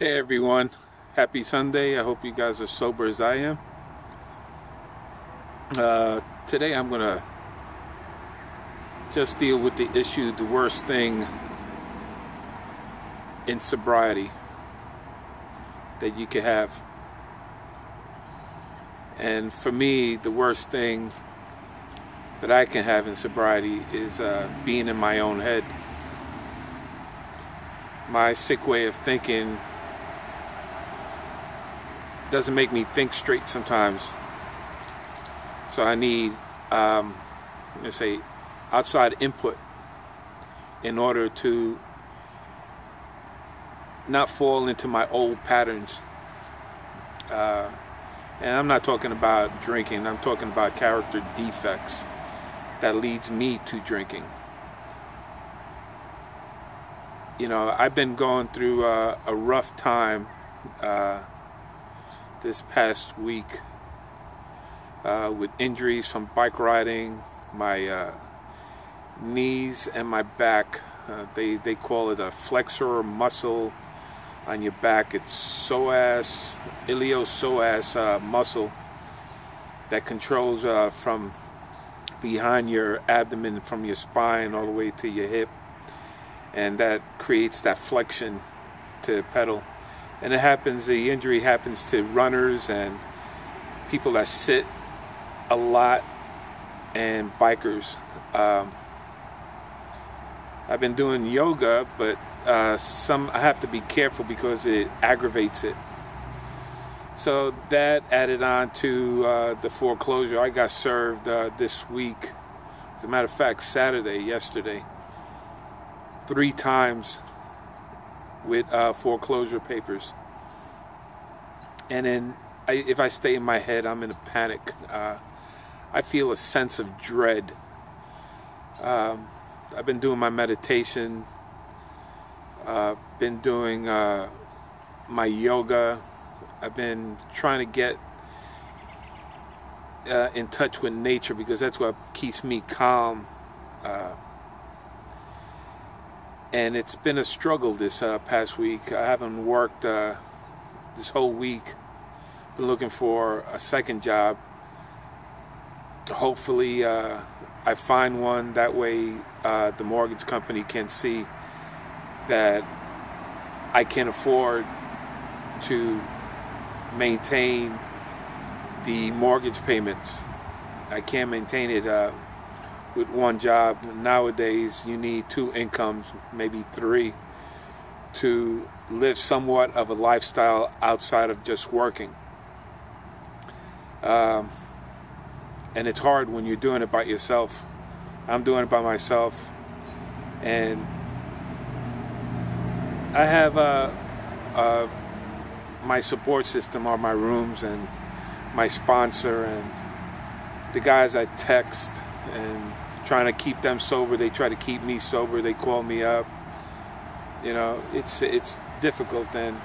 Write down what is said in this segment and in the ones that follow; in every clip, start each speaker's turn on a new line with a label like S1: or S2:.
S1: Hey everyone, happy Sunday. I hope you guys are sober as I am. Today I'm going to just deal with the issue, the worst thing in sobriety that you could have. And for me, the worst thing that I can have in sobriety is being in my own head. My sick way of thinking doesn't make me think straight sometimes. So I need, let's say, outside input in order to not fall into my old patterns. And I'm not talking about drinking, I'm talking about character defects that leads me to drinking. You know, I've been going through a rough time this past week with injuries from bike riding. My knees and my back, they call it a flexor muscle on your back. It's psoas, iliopsoas muscle that controls from behind your abdomen, from your spine all the way to your hip, and that creates that flexion to pedal. And the injury happens to runners and people that sit a lot and bikers. I've been doing yoga, but I have to be careful because it aggravates it. So that added on to the foreclosure. I got served this week. As a matter of fact, yesterday, 3 times with foreclosure papers. And then if I stay in my head, I'm in a panic. I feel a sense of dread. I've been doing my meditation, been doing my yoga. I've been trying to get in touch with nature because that's what keeps me calm. And it's been a struggle this past week. I haven't worked this whole week. Been looking for a second job. Hopefully I find one. That way the mortgage company can see that I can afford to maintain the mortgage payments. I can't maintain it with one job. Nowadays you need 2 incomes, maybe 3, to live somewhat of a lifestyle outside of just working. And it's hard when you're doing it by yourself. I'm doing it by myself, and I have my support system are my rooms and my sponsor and the guys I text and trying to keep them sober. They try to keep me sober. They call me up. You know, it's difficult, and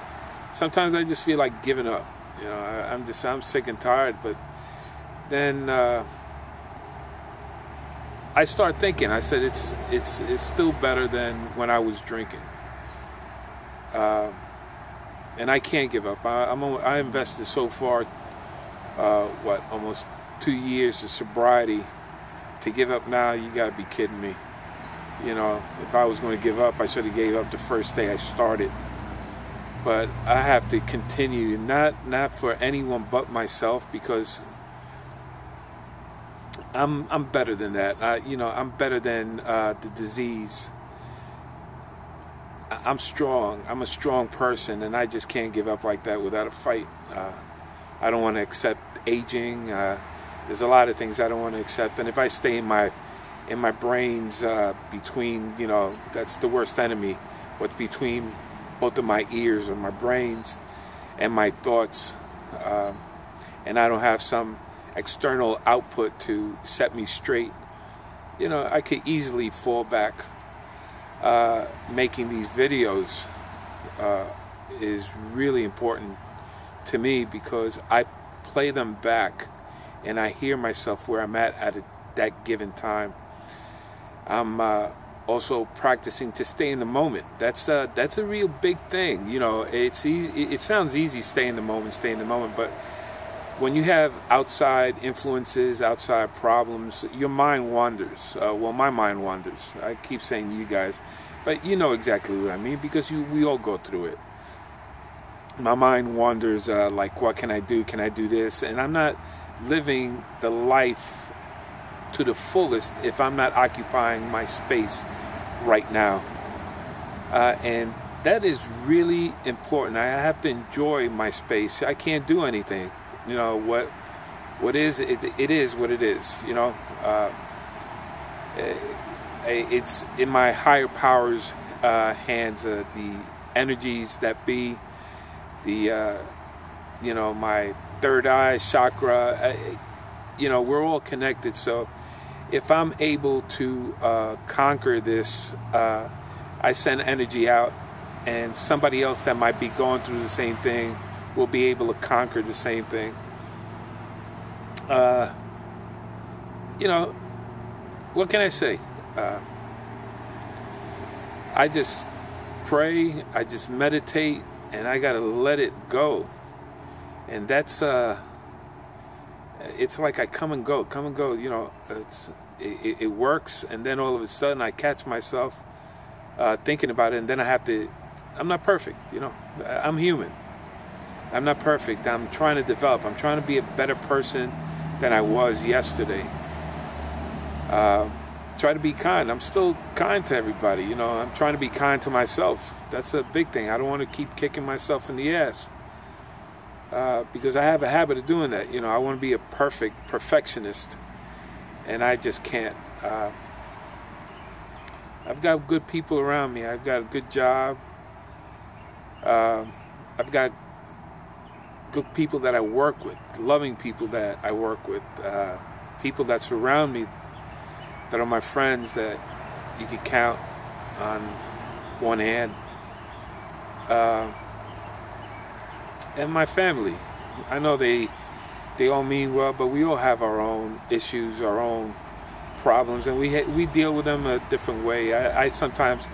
S1: sometimes I just feel like giving up. You know, I'm sick and tired. But then I start thinking. I said it's still better than when I was drinking. And I can't give up. I invested so far, almost 2 years of sobriety. To give up now, you gotta be kidding me. You know, if I was going to give up, I should have gave up the first day I started. But I have to continue, not for anyone but myself, because I'm better than that. I'm better than the disease. I'm strong. I'm a strong person, and I just can't give up like that without a fight. I don't want to accept aging. There's a lot of things I don't want to accept, and if I stay in my brains, between, that's the worst enemy. What's between both of my ears or my brains and my thoughts, and I don't have some external output to set me straight, I could easily fall back. Making these videos is really important to me because I play them back and I hear myself where I'm at that given time. I'm Also practicing to stay in the moment. That's a real big thing. You know, it sounds easy, stay in the moment, but when you have outside influences, outside problems, your mind wanders. Well, my mind wanders. I keep saying you guys, but you know exactly what I mean, because we all go through it. My mind wanders, like, what can I do? Can I do this? And I'm not living the life to the fullest if I'm not occupying my space right now. And that is really important. I have to enjoy my space. I can't do anything. You know, what is, it is what it is, you know. It's in my higher powers' hands, the energies that be, the, you know, my third eye chakra, you know, we're all connected. So if I'm able to conquer this, I send energy out, and somebody else that might be going through the same thing will be able to conquer the same thing. You know, what can I say? I just pray, I just meditate, and I gotta let it go. And that's it's like I come and go, you know. It works, and then all of a sudden I catch myself thinking about it, and then I'm not perfect, you know. I'm human. I'm not perfect. I'm trying to develop. I'm trying to be a better person than I was yesterday. Try to be kind. I'm still kind to everybody, you know. I'm trying to be kind to myself. That's a big thing. I don't want to keep kicking myself in the ass, because I have a habit of doing that. You know, I want to be a perfectionist, and I just can't. I've got good people around me. I've got a good job. I've got good people that I work with, loving people that I work with, people that surround me, that are my friends, that you can count on one hand, and my family. I know they all mean well, but we all have our own issues, our own problems, and we deal with them a different way. I sometimes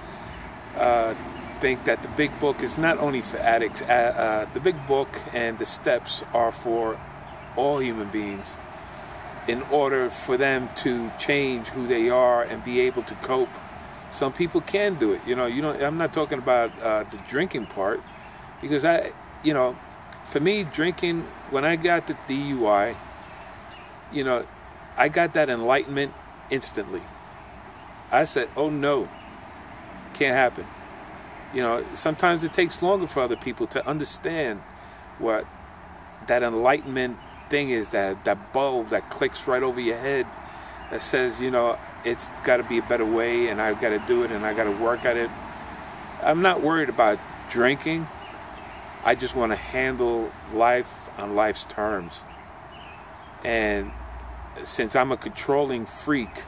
S1: think that the big book is not only for addicts. The big book and the steps are for all human beings, in order for them to change who they are and be able to cope. Some people can do it. You know, I'm not talking about the drinking part, because you know, for me, drinking, when I got the DUI, you know, I got that enlightenment instantly. I said, oh no, can't happen. You know, sometimes it takes longer for other people to understand what that enlightenment thing is, that bulb that clicks right over your head that says, you know, it's got to be a better way, and I've got to do it, and I got to work at it. I'm not worried about drinking. I just want to handle life on life's terms. And since I'm a controlling freak,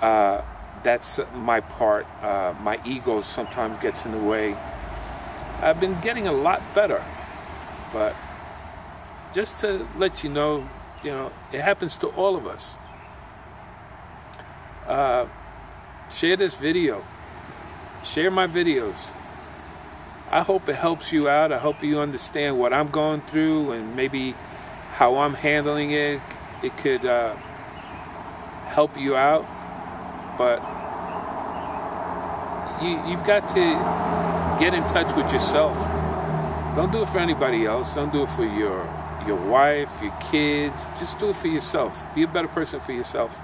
S1: that's my part. My ego sometimes gets in the way. I've been getting a lot better, but just to let you know, it happens to all of us. Share this video. Share my videos. I hope it helps you out. I hope you understand what I'm going through and maybe how I'm handling it. It could help you out. But you've got to get in touch with yourself. Don't do it for anybody else. Don't do it for your wife, your kids. Just do it for yourself. Be a better person for yourself.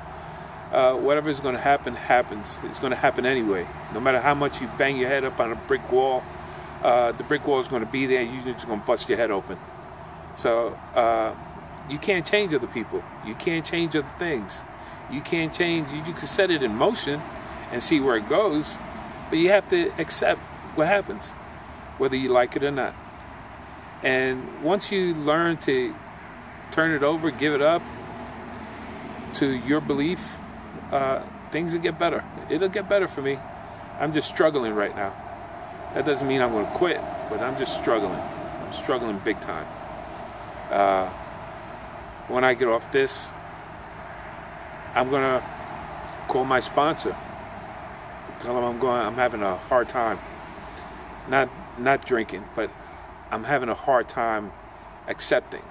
S1: Whatever is going to happen, happens. It's going to happen anyway. No matter how much you bang your head up on a brick wall, the brick wall is going to be there. You're just going to bust your head open. So you can't change other people. You can't change other things. You can't change. You can set it in motion and see where it goes, but you have to accept what happens, whether you like it or not. And once you learn to turn it over, give it up to your belief, things will get better. It'll get better for me. I'm just struggling right now. That doesn't mean I'm going to quit, but I'm just struggling. I'm struggling big time. When I get off this, I'm going to call my sponsor Tell them I'm having a hard time. Not drinking, but I'm having a hard time accepting.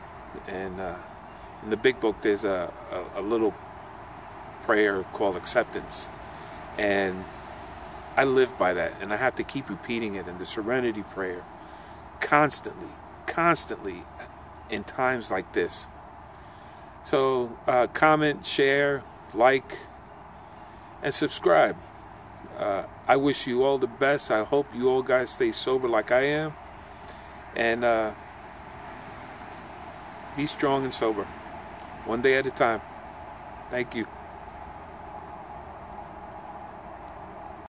S1: And in the big book, there's a little prayer called acceptance. And I live by that, and I have to keep repeating it in the serenity prayer constantly in times like this. So comment, share, like, and subscribe. I wish you all the best. I hope you all guys stay sober like I am. And be strong and sober. One day at a time. Thank you.